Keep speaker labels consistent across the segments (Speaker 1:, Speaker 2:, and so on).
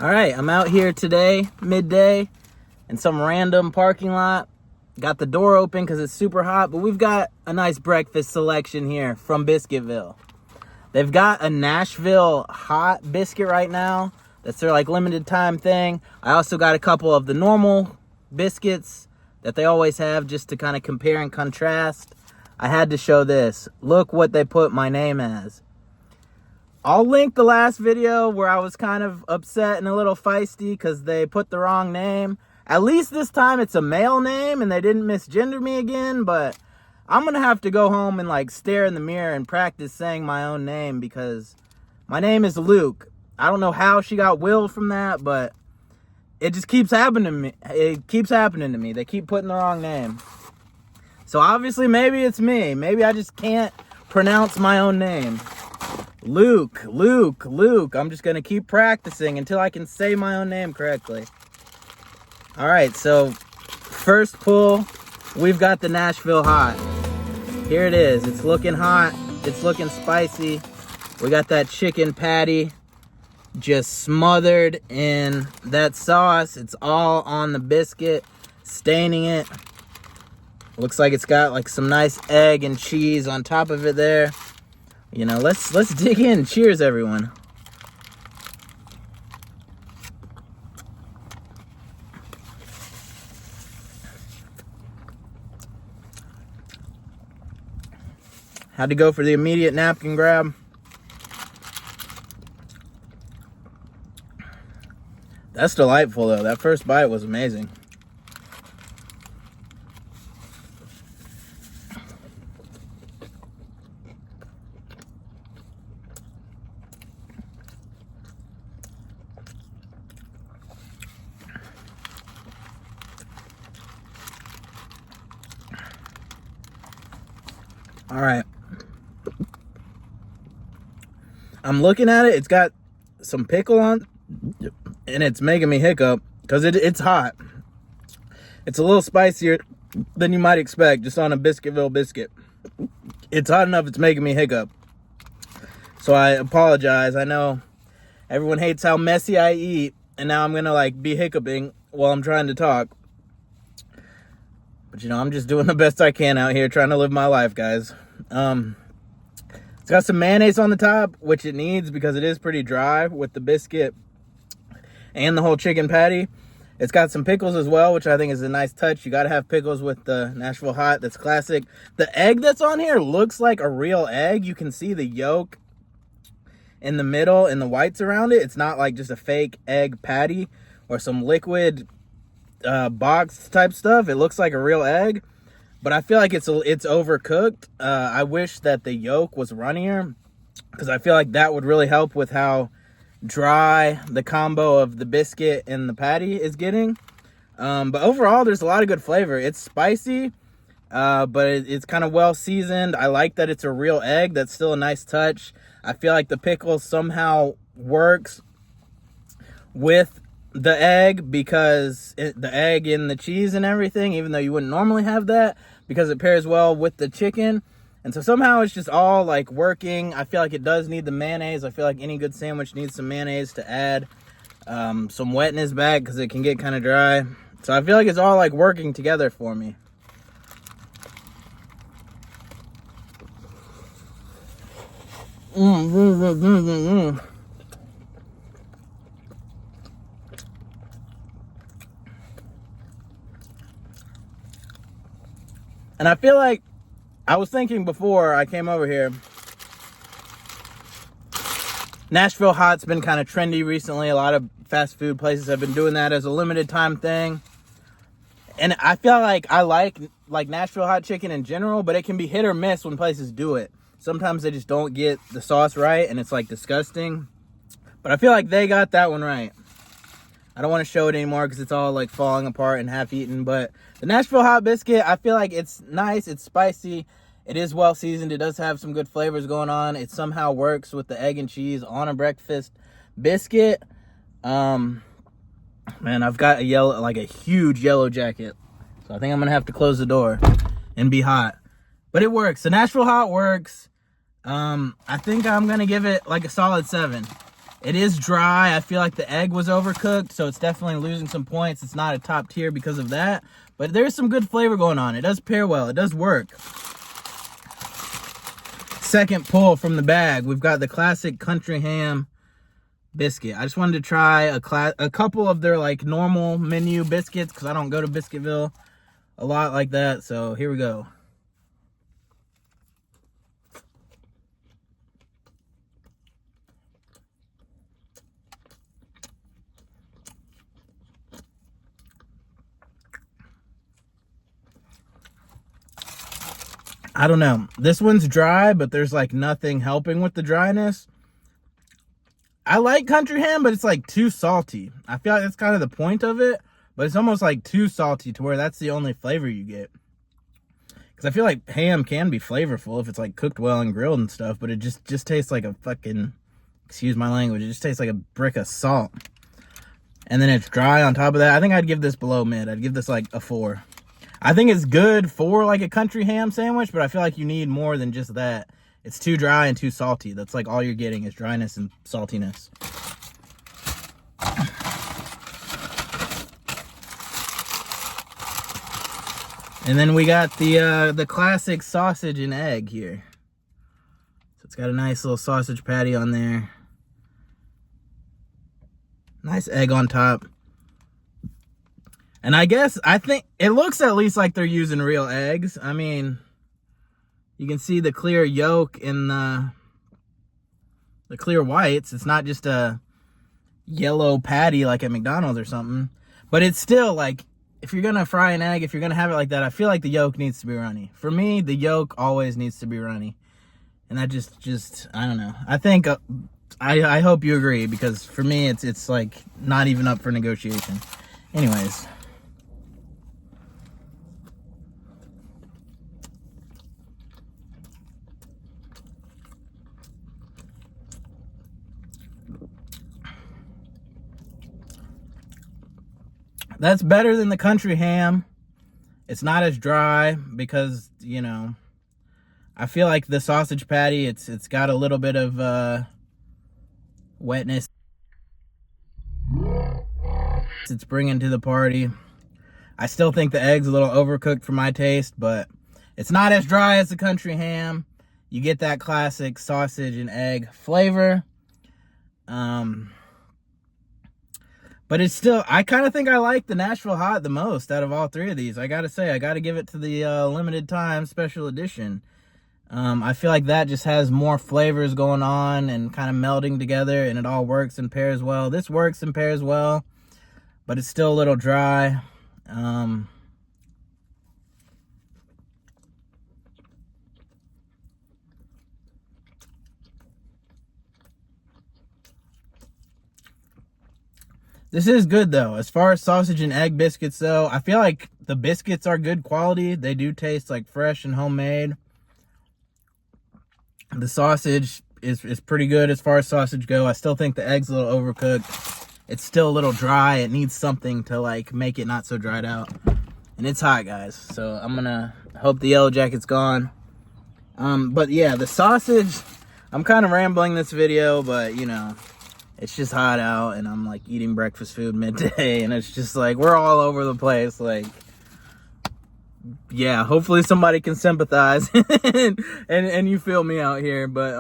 Speaker 1: All right, I'm out here today, midday, in some random parking lot. Got the door open because it's super hot, but we've got a nice breakfast selection here from Biscuitville. They've got a Nashville hot biscuit right now. That's their like limited time thing. I also got a couple of the normal biscuits that they always have just to kind of compare and contrast. I had to show this. Look what they put my name as. I'll link the last video where I was kind of upset and a little feisty because they put the wrong name. At least this time it's a male name and they didn't misgender me again, but I'm going to have to go home and like stare in the mirror and practice saying my own name because my name is Luke. I don't know how she got Will from that, but it just keeps happening to me. It keeps happening to me. They keep putting the wrong name. So obviously maybe it's me. Maybe I just can't pronounce my own name. Luke. I'm just going to keep practicing until I can say my own name correctly. All right, so first pull, we've got the Nashville hot. Here it is. It's looking hot. It's looking spicy. We got that chicken patty just smothered in that sauce. It's all on the biscuit, staining it. Looks like it's got like some nice egg and cheese on top of it there. You know, let's dig in. Cheers, everyone. Had to go for the immediate napkin grab. That's delightful, though. That first bite was amazing. All right. I'm looking at it. It's got some pickle on, and it's making me hiccup because it's hot. It's a little spicier than you might expect just on a Biscuitville biscuit. It's hot enough it's making me hiccup. So I apologize. I know everyone hates how messy I eat, and now I'm gonna like be hiccuping while I'm trying to talk. But you know, I'm just doing the best I can out here trying to live my life, guys. It's got some mayonnaise on the top, which it needs because it is pretty dry with the biscuit and the whole chicken patty. It's got some pickles as well, which I think is a nice touch. You got to have pickles with the Nashville hot. That's classic. The egg that's on here looks like a real egg. You can see the yolk in the middle and the whites around it. It's not like just a fake egg patty or some liquid box type stuff. It looks like a real egg. But I feel like it's overcooked. I wish that the yolk was runnier because I feel like that would really help with how dry the combo of the biscuit and the patty is getting. But overall, there's a lot of good flavor. It's spicy, but it's kind of well seasoned. I like that it's a real egg. That's still a nice touch. I feel like the pickle somehow works with the egg because the egg and the cheese and everything, even though you wouldn't normally have that, because it pairs well with the chicken. And so somehow it's just all like working. I feel like it does need the mayonnaise. I feel like any good sandwich needs some mayonnaise to add some wetness back because it can get kind of dry. So I feel like it's all like working together for me. And I feel like I was thinking before I came over here, Nashville hot's been kind of trendy recently. A lot of fast food places have been doing that as a limited time thing. And I feel like I like Nashville hot chicken in general, but it can be hit or miss when places do it. Sometimes they just don't get the sauce right and it's like disgusting. But I feel like they got that one right. I don't want to show it anymore because it's all like falling apart and half eaten. But the Nashville hot biscuit, I feel like it's nice. It's spicy. It is well seasoned. It does have some good flavors going on. It somehow works with the egg and cheese on a breakfast biscuit. Man, I've got a huge yellow jacket. So I think I'm going to have to close the door and be hot. But it works. The Nashville hot works. I think I'm going to give it like a solid 7. It is dry. I feel like the egg was overcooked, so it's definitely losing some points. It's not a top tier because of that, but there's some good flavor going on. It does pair well. It does work. Second pull from the bag, we've got the classic country ham biscuit. I just wanted to try a couple of their like normal menu biscuits because I don't go to Biscuitville a lot like that. So here we go. I don't know. This one's dry, but there's like nothing helping with the dryness. I like country ham, but it's like too salty. I feel like that's kind of the point of it, but it's almost like too salty to where that's the only flavor you get. Because I feel like ham can be flavorful if it's like cooked well and grilled and stuff, but it just tastes like a fucking, excuse my language, it just tastes like a brick of salt. And then it's dry on top of that. I think I'd give this below mid. I'd give this like a 4. I think it's good for like a country ham sandwich, but I feel like you need more than just that. It's too dry and too salty. That's like all you're getting is dryness and saltiness. And then we got the classic sausage and egg here. So it's got a nice little sausage patty on there. Nice egg on top. And I think it looks at least like they're using real eggs. I mean, you can see the clear yolk in the clear whites. It's not just a yellow patty like at McDonald's or something. But it's still like, if you're going to fry an egg, if you're going to have it like that, I feel like the yolk needs to be runny. For me, the yolk always needs to be runny. And that just I don't know. I think, I hope you agree, because for me, it's like not even up for negotiation. Anyways. That's better than the country ham. It's not as dry because, you know, I feel like the sausage patty, it's got a little bit of wetness it's bringing to the party. I still think the egg's a little overcooked for my taste, but it's not as dry as the country ham. You get that classic sausage and egg flavor. But it's still, I kind of think I like the Nashville Hot the most out of all three of these. I gotta say, I gotta give it to the limited time special edition. I feel like that just has more flavors going on and kind of melding together, and it all works and pairs well. This works and pairs well, but it's still a little dry. This is good though. As far as sausage and egg biscuits though, I feel like the biscuits are good quality. They do taste like fresh and homemade. The sausage is pretty good as far as sausage go. I still think the egg's a little overcooked. It's still a little dry. It needs something to like make it not so dried out. And it's hot, guys. So I'm gonna hope the yellow jacket's gone. But yeah, the sausage, I'm kind of rambling this video, but you know, it's just hot out and I'm like eating breakfast food midday and it's just like, we're all over the place. Like, yeah, hopefully somebody can sympathize and you feel me out here. But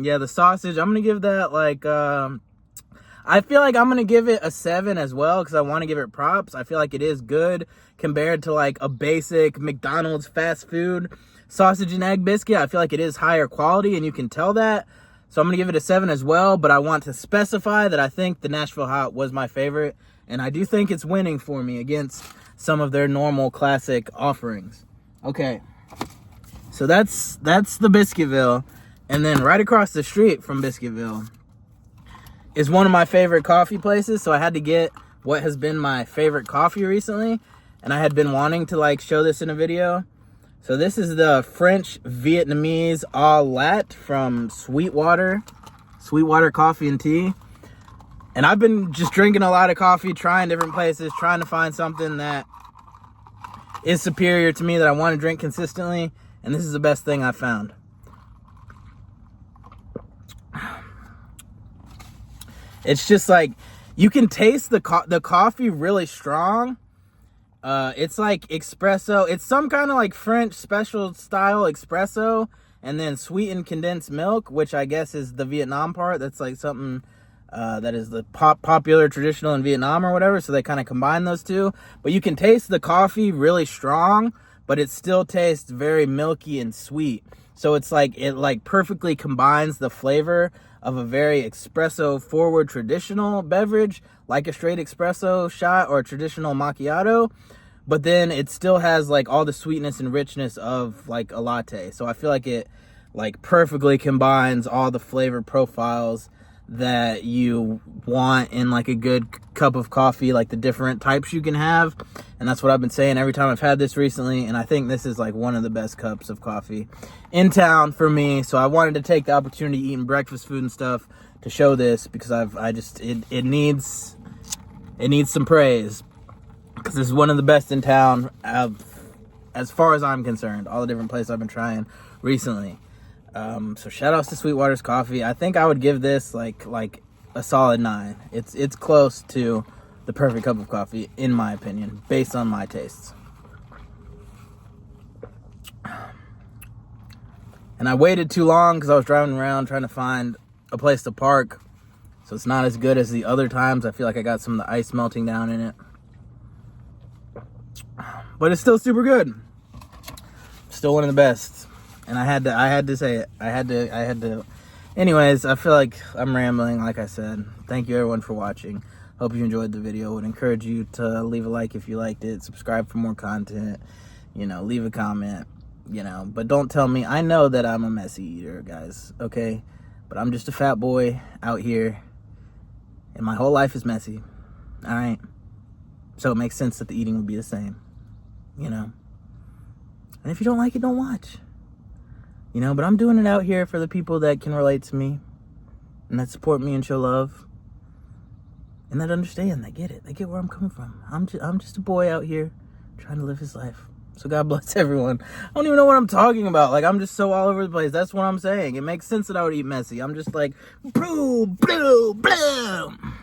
Speaker 1: yeah, the sausage, I'm gonna give that like I feel like I'm gonna give it a 7 as well, because I want to give it props. I feel like it is good compared to like a basic McDonald's fast food sausage and egg biscuit. I feel like it is higher quality and you can tell that. So I'm gonna give it a 7 as well, but I want to specify that I think the Nashville Hot was my favorite, and I do think it's winning for me against some of their normal classic offerings. Okay, so that's the Biscuitville, and then right across the street from Biscuitville is one of my favorite coffee places. So I had to get what has been my favorite coffee recently, and I had been wanting to like show this in a video. So this is the French Vietnamese Au Lat from Sweetwater Coffee and Tea. And I've been just drinking a lot of coffee, trying different places, trying to find something that is superior to me that I want to drink consistently. And this is the best thing I've found. It's just like, you can taste the coffee really strong. It's like espresso. It's some kind of like French special style espresso, and then sweetened condensed milk, which I guess is the Vietnam part. That's like something that is the popular traditional in Vietnam or whatever. So they kind of combine those two. But you can taste the coffee really strong, but it still tastes very milky and sweet. So it's like, it like perfectly combines the flavor of a very espresso forward traditional beverage, like a straight espresso shot or a traditional macchiato, but then it still has like all the sweetness and richness of like a latte. So I feel like it like perfectly combines all the flavor profiles that you want in like a good cup of coffee, like the different types you can have. And that's what I've been saying every time I've had this recently, and I think this is like one of the best cups of coffee in town for me. So I wanted to take the opportunity eating breakfast food and stuff to show this, because it needs some praise, because this is one of the best in town as far as I'm concerned, all the different places I've been trying recently. So shout outs to Sweetwater's Coffee. I think I would give this like a solid 9. It's close to the perfect cup of coffee, in my opinion, based on my tastes. And I waited too long because I was driving around trying to find a place to park. So it's not as good as the other times. I feel like I got some of the ice melting down in it. But it's still super good. Still one of the best. And I had to say it. I had to. Anyways, I feel like I'm rambling, like I said. Thank you everyone for watching. Hope you enjoyed the video. Would encourage you to leave a like if you liked it. Subscribe for more content. Leave a comment. But don't tell me. I know that I'm a messy eater, guys. Okay? But I'm just a fat boy out here. And my whole life is messy. Alright? So it makes sense that the eating would be the same. And if you don't like it, don't watch. But I'm doing it out here for the people that can relate to me, and that support me and show love, and that understand, that get it, they get where I'm coming from. I'm just a boy out here trying to live his life. So God bless everyone. I don't even know what I'm talking about. Like, I'm just so all over the place. That's what I'm saying. It makes sense that I would eat messy. I'm just like, boom, boom, boom.